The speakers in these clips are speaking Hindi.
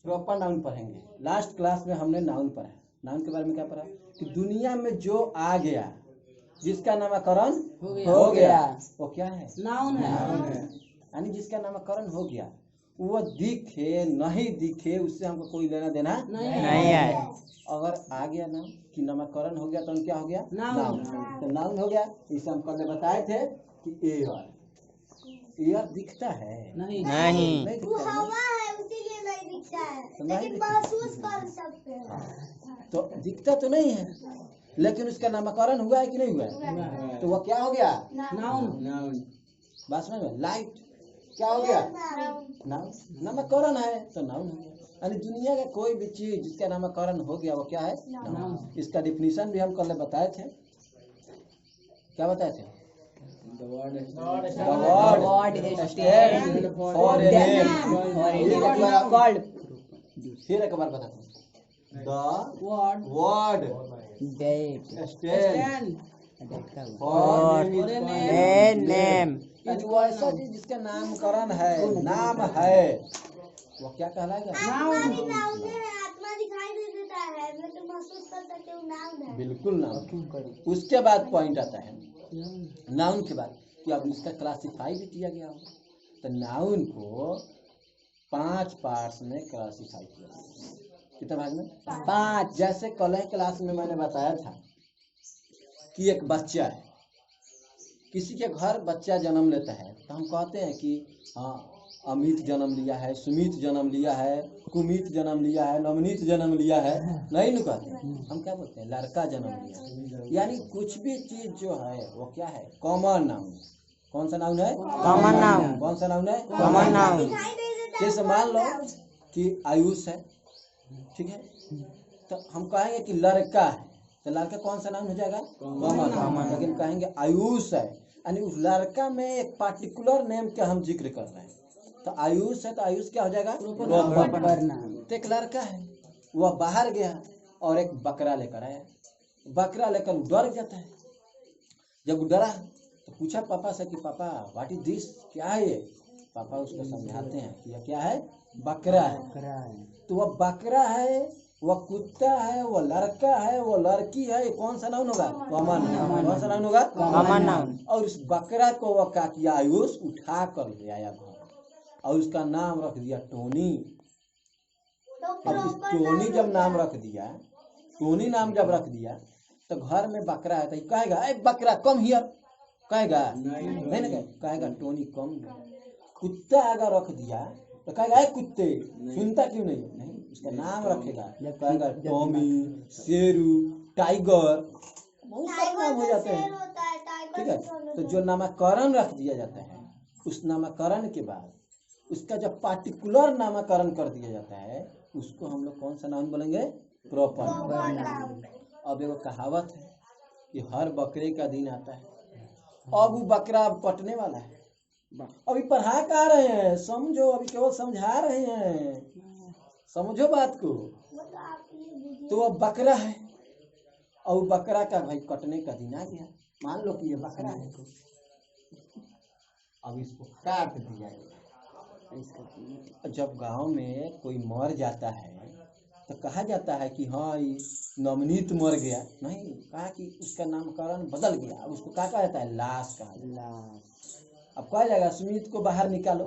प्रॉपर नाउन पढ़ेंगे। लास्ट क्लास में हमने नाउन पढ़ा। नाउन के बारे में क्या पढ़ा कि दुनिया में जो आ गया, जिसका नामकरण हो गया वो क्या है? नाउन है। यानी जिसका नामकरण हो गया, वो दिखे नहीं दिखे उससे हमको कोई लेना देना नहीं है। अगर आ गया नाम कि नामकरण हो गया तो क्या हो गया? नाउन। तो नाउन हो गया। इसे हम कल बताए थे कि एयर दिखता है नहीं दिखता वो है। हवा है इसीलिए नहीं दिखता है, तो नहीं लेकिन दिखता। महसूस कर सकते हैं। तो दिखता तो नहीं है, लेकिन उसका नामकरण हुआ है कि नहीं हुआ है? तो वो क्या हो गया? नाउन। बात समझ में? लाइट क्या हो गया? नाउन। नामकरण है तो नाउन हो गया। यानी दुनिया का कोई भी चीज जिसका नामकरण हो गया वो क्या है? नाउन। इसका डिफिनीशन भी हम कल बताए थे। क्या बताए थे? The word stands for a name. फिर एक बार बताता हूँ। The word stands for a name. यानी वो ऐसा चीज जिसका नामकरण है, नाम है, वो क्या कहलाएगा? आत्मा नाउन है, आत्मा दिखाई दे देता है, लेकिन महसूस कर सकते हो नाउन है। बिल्कुल नाउन। उसके बाद पॉइंट आता है नाउन के बाद कि अब इसका क्लासिफाई भी किया गया हो। तो नाउन को 5 पार्ट्स में क्लासिफाई किया गया। कितने भाग में? 5। जैसे कल क्लास में मैंने बताया था कि एक बच्चा है, किसी के घर बच्चा जन्म लेता है तो हम कहते हैं कि हाँ अमित जन्म लिया है, सुमित जन्म लिया है, कुमित जन्म लिया है, नवनीत जन्म लिया है, नहीं न कहते हैं। हम क्या बोलते हैं? लड़का जन्म लिया है। यानी कुछ भी चीज जो है वो क्या है? Common noun. कौन सा नाउन है? Common noun. कौन सा नाउन है? Common noun. दिखाई दे देता है। जैसे मान लो कि आयुष है, ठीक है, तो हम कहेंगे कि लड़का है तो लड़का कौन सा नाउन हो जाएगा? कॉमन। लेकिन कहेंगे आयुष है, यानी उस लड़का में एक पार्टिकुलर नेम का हम जिक्र कर रहे हैं। तो आयुष है तो आयुष क्या हो जाएगा? Proper noun. तो एक लड़का है, वह बाहर गया और एक बकरा लेकर आया। बकरा लेकर डर जाता है। जब वो डरा तो पूछा पापा से कि पापा व्हाट इज दिस, क्या है ये? पापा उसको समझाते हैं कि यह क्या है? बकरा है। तो वह बकरा है, वह कुत्ता है, वह लड़का है, वह लड़की है, ये कौन सा नाउन होगा? कॉमन। कौन सा नाउन होगा? Common noun. और उस बकरा को वह क्या किया? आयुष उठा कर ले आया घर और उसका नाम रख दिया टोनी। अब इस टोनी जब नाम रख दिया, टोनी नाम जब रख दिया तो घर में बकरा है तो कहेगा ए बकरा कम हियर, कहेगा नहीं ना, कहेगा टोनी कम। कुत्ता अगर रख दिया तो कहेगा ए कुत्ते, सुनता क्यों नहीं? नहीं, उसका नाम रखेगा, कहेगा टॉमी, शेरू, टाइगर, बहुत सारे नाम हो जाते हैं। ठीक है, तो जो नामकरण रख दिया जाता है, उस नामकरण के बाद उसका जब पार्टिकुलर नामकरण कर दिया जाता है उसको हम लोग कौन सा नाम बोलेंगे? Proper noun. अब एगो कहावत है कि हर बकरे का दिन आता है। अब वो बकरा अब कटने वाला है। अभी पढ़ा का रहे हैं, समझो, अभी केवल समझा रहे हैं, समझो बात को। तो वो बकरा है और वो बकरा का भाई कटने का दिन आ गया। मान लो कि ये बकरा है, अब इसको काट दिया गया। जब गांव में कोई मर जाता है तो कहा जाता है कि हाँ ये नवनीत मर गया, नहीं, कहा कि उसका नामकरण बदल गया। अब उसको क्या कहा जाता है? लाश कहा जाता है। अब कहा जाएगा सुमित को बाहर निकालो,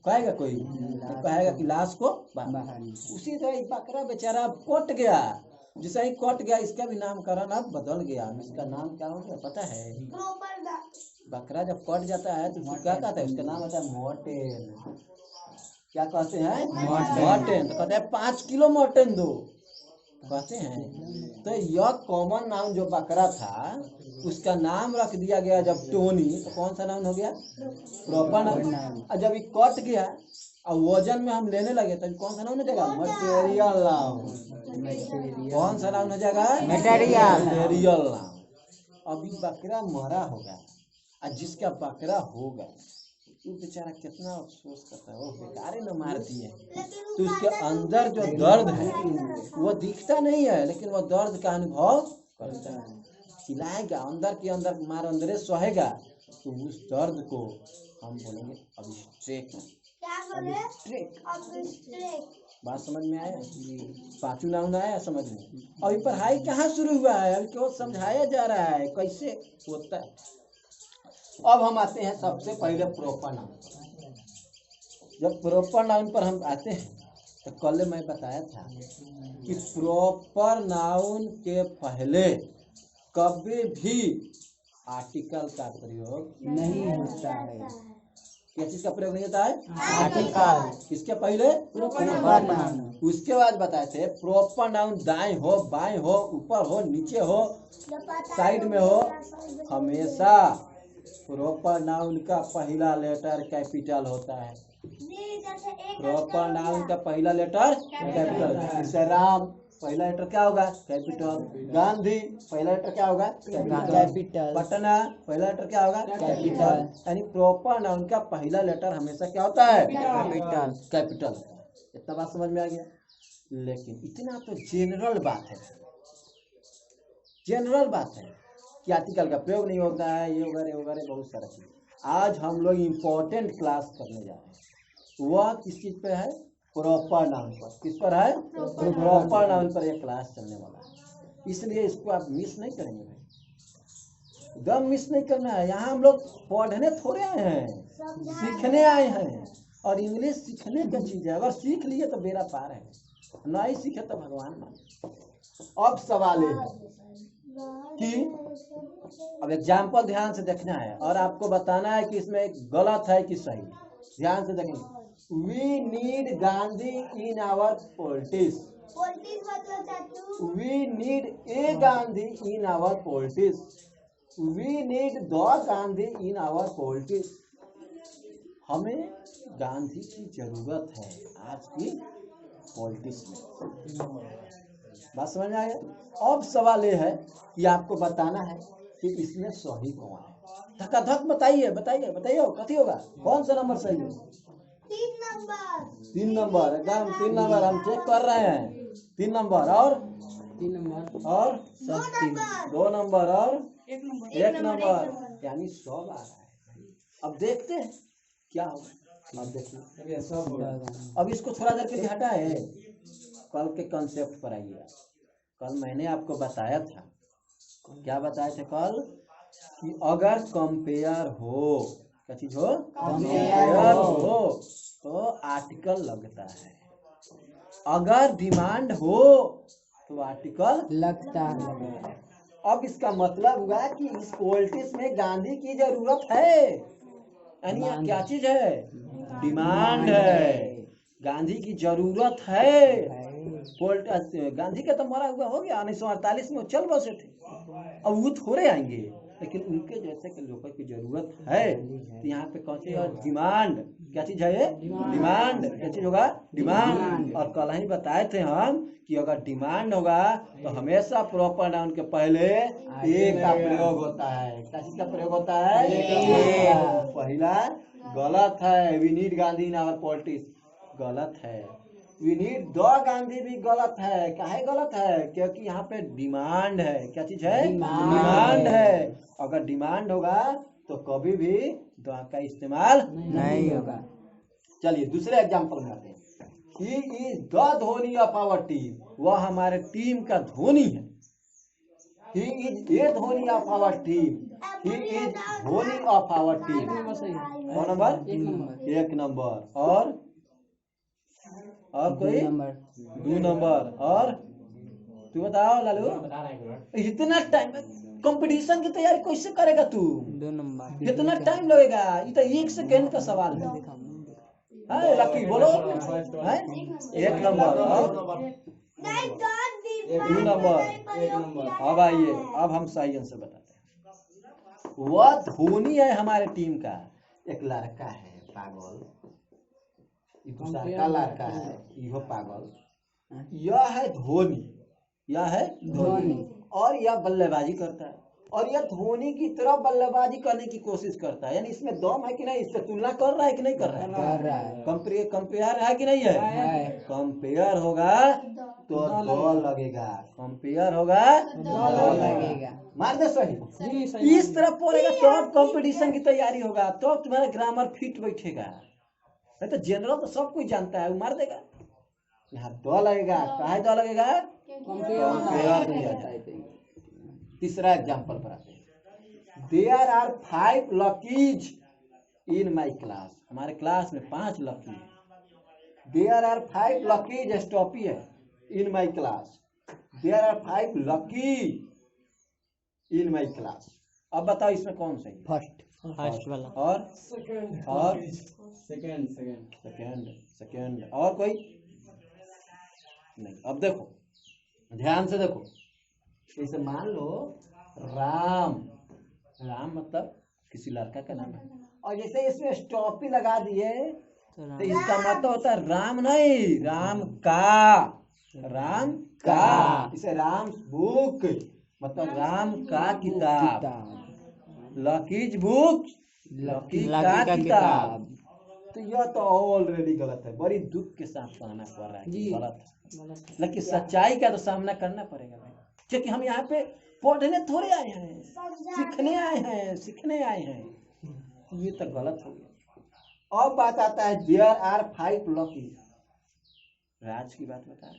कहेगा कोई? तो कहेगा कि लाश को बाहर। उसी तरह बकरा बेचारा अब कट गया, जैसे ही कट गया इसका भी नामकरण अब बदल गया। इसका नाम क्या हो गया पता है? बकरा जब कट जाता है तो क्या कहता है? उसका नाम होता है मटन। क्या कहते हैं? मटन। तो कहते हैं 5 किलो मटन दो, कहते हैं। तो यह कॉमन नाउन जो बकरा था उसका नाम रख दिया गया जब टोनी, तो कौन सा नाउन हो गया? Proper noun. और जब ये कट गया और वजन में हम लेने लगे तो कौन सा नाउन हो जाएगा? Material noun. कौन सा नाउन हो जाएगा? Material noun. अभी बकरा मरा होगा और जिसका बकरा होगा वो बेचारा कितना अफसोस करता है, वो बेकारे न मार दिए। तो उसके अंदर जो दर्द है वो दिखता नहीं है, लेकिन वो दर्द का अनुभव करता है। खिलाएगा अंदर के अंदर, मार अंदर सहेगा, तो उस दर्द को हम बोलेंगे अब्स्ट्रैक्ट। बात समझ में आया? पांचों नाउन आया समझ में? अभी पढ़ाई कहाँ शुरू हुआ है, अभी केवल समझाया जा रहा है कैसे होता है। अब हम आते हैं सबसे पहले प्रॉपर नाउन। जब प्रॉपर नाउन पर हम आते हैं तो कल मैं बताया था कि प्रॉपर नाउन के पहले कभी भी आर्टिकल का प्रयोग नहीं होता है। किस चीज का प्रयोग नहीं होता है? आर्टिकल किसके पहले? Proper noun. उसके बाद बताए थे प्रॉपर नाउन दाएं हो, बाएं हो, ऊपर हो, नीचे हो, साइड में हो, हमेशा प्रॉपर नाउन का पहला लेटर कैपिटल होता है। प्रॉपर नाउन का पहला लेटर कैपिटल। जैसे राम पहला लेटर क्या होगा? कैपिटल। गांधी पहला लेटर क्या होगा? कैपिटल। पटना पहला लेटर क्या होगा? कैपिटल। यानी प्रॉपर नाउन का पहला लेटर हमेशा क्या होता है? कैपिटल। कैपिटल। इतना बात समझ में आ गया? लेकिन इतना तो जनरल बात है, जनरल बात है कि आर्टिकल का प्रयोग नहीं होता है, ये वगैरह वगैरह बहुत सारा चीज। आज हम लोग इम्पोर्टेंट क्लास करने जा रहे हैं। वह किस चीज पे है? प्रॉपर नाउन पर। किस पर है? प्रॉपर नाउन पर यह क्लास चलने वाला है, इसलिए इसको आप मिस नहीं करेंगे भाई, एकदम मिस नहीं करना है। यहाँ हम लोग पढ़ने थोड़े आए हैं, सीखने आए हैं। और इंग्लिश सीखने का चीज है, अगर सीख लिए तो बेड़ा पार है, नहीं सीखे तो भगवान मान। अब सवाल ये है कि अब एग्जाम्पल ध्यान से देखना है और आपको बताना है कि इसमें गलत है कि सही। ध्यान से देखेंगे। We need Gandhi in our politics. We need a Gandhi in our politics. We need the Gandhi in our politics. हमें गांधी की जरूरत है आज की पॉलिटिक्स में। बात समझ में आ गया? अब सवाल ये है कि आपको बताना है कि इसमें सही कौन है। धक्का-धक बताइए बताइए बताइए, कथी होगा? कौन सा नंबर सही है? 3 नंबर। 3 नंबर, एकदम 3 नंबर हम चेक कर रहे हैं। 3 नंबर और 3 नंबर और 2 नंबर और 1 नंबर। नंबर, यानी 100 आ रहा है। अब देखते हैं क्या होगा। अब देखिए, अब इसको थोड़ा देर के लिए हटाए, कल के कंसेप्ट पर आइए। कल मैंने आपको बताया था, क्या बताए थे कल? कि अगर कंपेयर हो, क्या चीज हो? कंपेयर हो तो आर्टिकल लगता है। अगर डिमांड हो तो आर्टिकल लगता है। अब इसका मतलब हुआ कि इस पॉलिटिक्स में गांधी की जरूरत है, यानी यह क्या चीज है? डिमांड है। गांधी की जरूरत है। गांधी का तो मरा हुआ हो गया, 1948 में वो चल बसे थे, अब वो थोड़े आएंगे, लेकिन उनके जैसे के लोगों की जरूरत है। तो यहाँ पे कौन सी डिमांड, क्या चीज है ये? डिमांड। क्या चीज होगा? डिमांड। और कल ही बताए थे हम कि अगर डिमांड होगा तो हमेशा प्रॉपर नाउन के पहले ए का प्रयोग होता है। क्या चीज का प्रयोग होता है? ए। पहला गलत है। We need Gandhi in our politics, गलत है। वी नीड द गांधी भी गलत है। काहे गलत है? क्योंकि यहाँ पे डिमांड है। क्या चीज है? डिमांड है। अगर डिमांड होगा तो कभी भी द का इस्तेमाल नहीं होगा। चलिए दूसरे एग्जांपल में आते हैं। He is the Dhoni of our team, वह हमारे टीम का धोनी है। He is a Dhoni of our team, he is Dhoni of our team. कौन नंबर? 1 नंबर। और कोई? 2 नंबर। और तू बताओ लालू, इतना टाइम कंपटीशन की तैयारी कैसे करेगा तू? 2 नंबर। कितना टाइम लगेगा? ये तो 1 सेकेंड का सवाल है। हाँ लकी बोलो। 1 नंबर और 2 नंबर। अब आइए, अब हम सही आंसर बताते हैं। वह धोनी है हमारे टीम का। एक लड़का है पागल, दूसरा का लड़का है यो पागल। यह है धोनी, यह है धोनी, और यह बल्लेबाजी करता है, और यह धोनी की तरह बल्लेबाजी करने की कोशिश करता है। यानी इसमें दम है कि नहीं? इससे तुलना कर रहा है कि नहीं कर रहा है? कर रहा है। कंपेयर है कि नहीं है? कंपेयर होगा तो दो लगेगा। कंपेयर होगा दो लगेगा। मार दे सही। इस तरह पढ़ेगा तो कंपटीशन की तैयारी होगा, तो तुम्हारा ग्रामर फिट बैठेगा। नहीं तो जनरल तो सब कुछ जानता है, वो मार देगा। यहाँ द लगेगा, काहे द लगेगा? कंपेयर किया जाए। तीसरा एग्जाम्पल पर आते हैं। There are 5 luckies in my class, हमारे क्लास में 5 लकी है। देयर आर 5 लकीज स्टॉपी है in my class, there are 5 lucky in my class. अब बताओ इसमें कौन सही है? फर्स्ट वाला। और सेकंड और कोई नहीं। अब देखो ध्यान से देखो, जैसे मान लो राम, राम मतलब किसी लड़का का नाम है, और जैसे इसमें स्टॉपी लगा दिए तो इसका मतलब होता है राम नहीं, राम का। इसे राम बुक मतलब राम का किताब, लकीज बुक लकी का किताब। तो यह तो ऑलरेडी गलत है, बड़ी दुख के साथ कहना पड़ रहा है कि गलत है, लेकिन सच्चाई का तो सामना करना पड़ेगा भाई, क्योंकि हम यहाँ पे पढ़ने थोड़े आए हैं, सीखने आए हैं। ये तो गलत हो गया। अब बात आता है देयर आर 5 लकी। राज की बात बता रहे,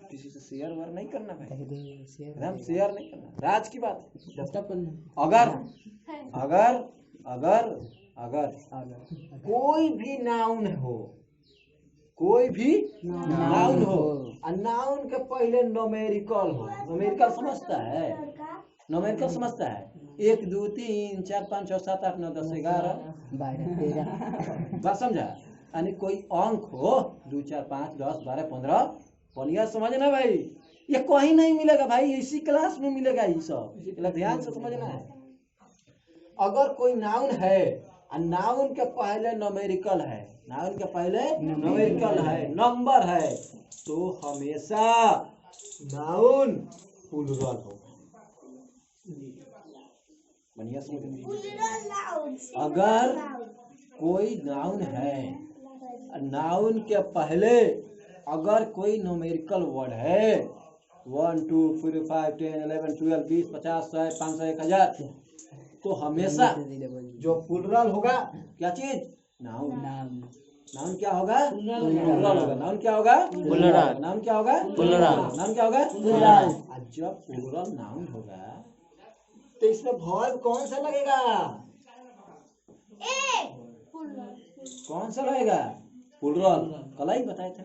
किसी से शेयर वेयर नहीं करना भाई, एकदम शेयर नहीं करना, राज की बात। अगर कोई भी नाउन हो, और नाउन के पहले नोमेरिकल हो, नोमेरिकल समझता है, 1 2 3 4 5 6 7 8 9 10 11 12 बात समझा? यानी कोई अंक हो 2 4 5 10 12 15, बढ़िया समझना भाई, ये कहीं नहीं मिलेगा भाई, इसी क्लास में मिलेगा ये सब, इसलिए ध्यान से समझना है। अगर कोई नाउन है और नाउन के पहले नोमेरिकल है, नंबर है, तो हमेशा नाउन प्लुरल होगा। बढ़िया समझ। अगर कोई नाउन है, नाउन के पहले अगर कोई न्यूमेरिकल वर्ड है 1 2 3 5 10 11 12 20 50 100 500 1000, तो हमेशा जो प्लुरल होगा क्या चीज? नाउन क्या होगा? प्लुरल होगा। नाउन क्या होगा? प्लुरल। नाउन क्या होगा? प्लुरल। नाउन क्या होगा? प्लुरल। जब प्लुरल नाउन होगा तो इसमें वर्ब कौन सा लगेगा? कौन सा लगेगा? प्लुरल। कल ही बताए थे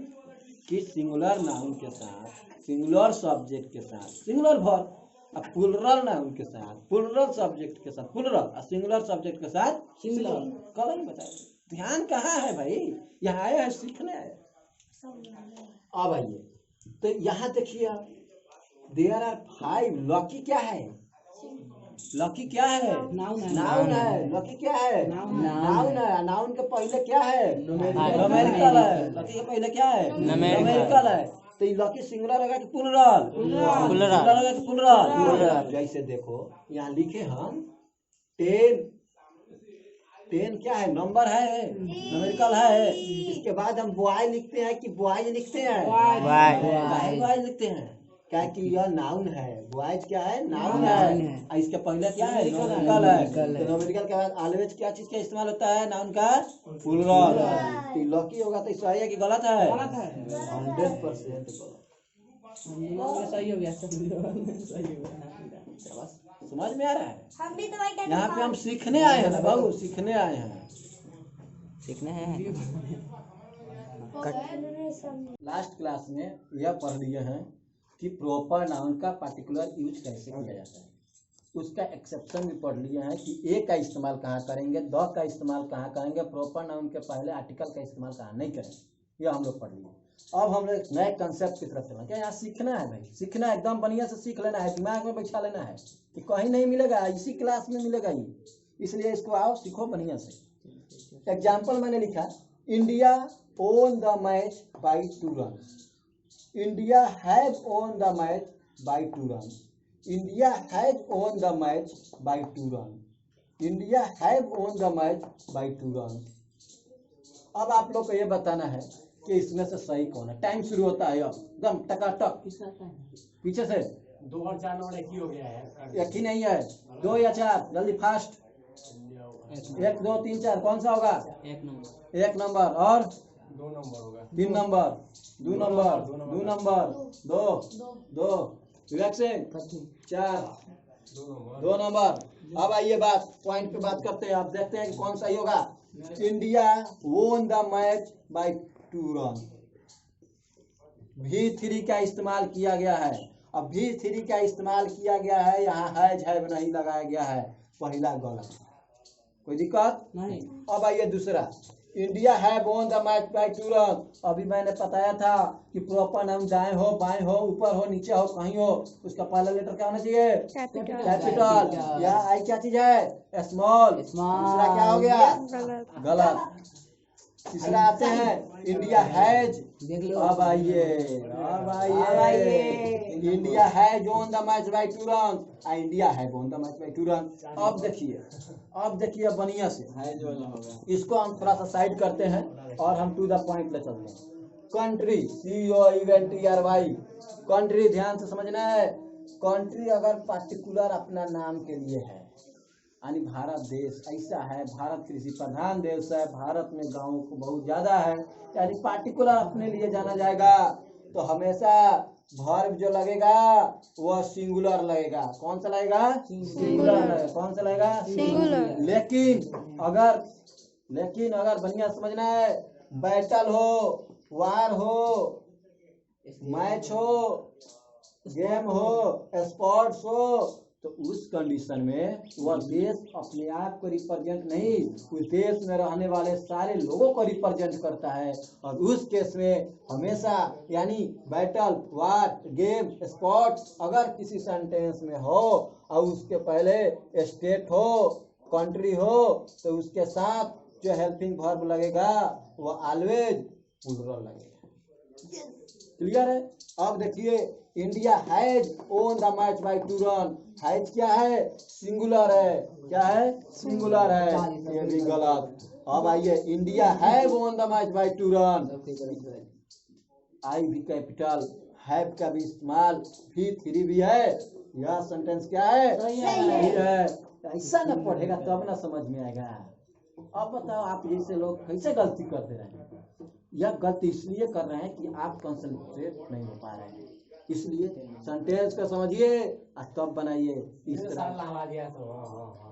कि सिंगुलर नाउन के साथ, सिंगुलर सब्जेक्ट के साथ सिंगुलर वर्ब, अब प्लुरल नाउन के साथ, प्लुरल सब्जेक्ट के साथ प्लुरल, और सिंगुलर सब्जेक्ट के साथ सिंगुलर। कल ही बताया। ध्यान कहाँ है भाई? यहाँ आया है सीखने आए। अब आइए तो यहाँ देखिए, देयर आर 5 लकी क्या है? लकी क्या है? नाउन है। लकी क्या है? नाउन है। नाउन के पहले क्या है? नोमेरिकल है। लकी के पहले क्या है? नोमेरिकल है। तो ये लकी सिंगुलर होगा कि प्लुरल? सिंगुलर होगा कि प्लुरल? जैसे देखो यहाँ लिखे हम 10 क्या है? नंबर है, नोमेरिकल है। इसके बाद हम बॉय लिखते हैं कि बॉयज लिखते हैं? बॉयज लिखते हैं, क्या कि यह नाउन है। बॉयज क्या है? नाउन है। इसके पहले क्या है? नोमेरिकल है। तो नोमेरिकल के बाद ऑलवेज क्या चीज का इस्तेमाल होता है? नाउन का प्लुरल। तो लकी होगा तो सही है कि गलत है? 100% गलत। सही हो गया। समझ में आ रहा है? हम भी तो भाई कहते यहाँ पे हम सीखने आए हैं ना बाबू, सीखने आए हैं। लास्ट क्लास में यह पढ़ लिए हैं कि प्रॉपर नाउन का पार्टिकुलर यूज कैसे किया जाता है। उसका एक्सेप्शन भी पढ़ लिए हैं कि ए का इस्तेमाल कहाँ करेंगे, द का इस्तेमाल कहाँ करेंगे, प्रॉपर नाउन के पहले आर्टिकल का इस्तेमाल कहाँ नहीं करेंगे। यह हम लोग पढ़ लिए। अब हम लोग नए कंसेप्ट की तरफ चलना। क्या यहाँ सीखना है भाई? सीखना है, एकदम बढ़िया से सीख लेना है, दिमाग में बैठा लेना है कि कहीं नहीं मिलेगा, इसी क्लास में मिलेगा ये। इसलिए इसको आओ सीखो बढ़िया से। एग्जाम्पल मैंने लिखा, India own the match by 2 runs. India have won the match by 2 runs. India has own the match by 2 run. India have won the match by 2 run. अब आप लोग को ये बताना है कि इसमें से सही कौन है। टाइम शुरू होता है अब एकदम टकाटक। पीछे से 2 और 4 नंबर एक ही हो गया है। एक ही नहीं है, 2 या 4, जल्दी फास्ट। 1 2 3 4 कौन सा होगा? 1 नंबर। 1 नंबर। और 2 नंबर होगा। 3 number, 2 number, 2 number, 2 Vivek Singh 4 2 number. अब आइए बात पॉइंट पे बात करते हैं। आप देखते हैं कि कौन सही होगा। India won the match by 2 run. V3 का इस्तेमाल किया गया है। अब V3 का इस्तेमाल किया गया है, यहाँ हैव नहीं लगाया गया है, पहला गलत, कोई दिक्कत नहीं। अब आइए दूसरा, इंडिया है won the match by 2 run. अभी मैंने बताया था कि प्रॉपर नाउन दाएं हो बाएं हो ऊपर हो नीचे हो कहीं हो, उसका पहला लेटर क्या होना चाहिए? कैपिटल। या आई क्या चीज है? स्मॉल। दूसरा क्या हो गया? गलत। तीसरा आते हैं इंडिया हैज। देख लो। अब आइए India has won the match by 2 run. India है won the match by 2 run. अब देखिए बढ़िया से इसको हम थोड़ा सा साइड करते हैं और हम टू द पॉइंट ले चलते हैं। कंट्री, CONTRY, कंट्री ध्यान से समझना है। कंट्री अगर पर्टिकुलर अपना नाम के लिए है, यानी भारत देश ऐसा है, भारत कृषि प्रधान देश है, भारत में गाँव को बहुत ज्यादा है, यानी पार्टिकुलर अपने लिए जाना जाएगा तो हमेशा वर्ब जो लगेगा वह सिंगुलर लगेगा। कौन सा लगेगा? सिंगुलर लगेगा। कौन सा लगेगा? सिंगुलर। लेकिन अगर बढ़िया समझना है, बैटल हो, वार हो, मैच हो, गेम हो, स्पोर्ट्स हो, तो उस कंडीशन में वह देश अपने आप को रिप्रेजेंट नहीं, उस देश में रहने वाले सारे लोगों को रिप्रेजेंट करता है। और उस केस में हमेशा यानी बैटल, वार, गेम, स्पोर्ट्स अगर किसी सेंटेंस में हो और उसके पहले स्टेट हो, कंट्री हो, तो उसके साथ जो हेल्पिंग वर्ब लगेगा वह ऑलवेज प्लूरल लगेगा। क्लियर है? अब देखिए India has own the match by 2 run. Has क्या है? सिंगुलर है। क्या है? सिंगुलर है, ये भी गलत। अब आइए India have won the match by 2 run. I भी कैपिटल, हैव का भी इस्तेमाल, V3 भी है। यह सेंटेंस क्या है? सही है। ऐसा ना पढ़ेगा तब ना समझ में आएगा। अब बताओ आप जैसे लोग कैसे गलती करते रहे? यह गलती इसलिए कर रहे हैं कि आप कंसंट्रेट नहीं हो पा रहे हैं, इसलिए सेंटेंस का समझिए और तब बनाइए इस तरह। लगा दिया तो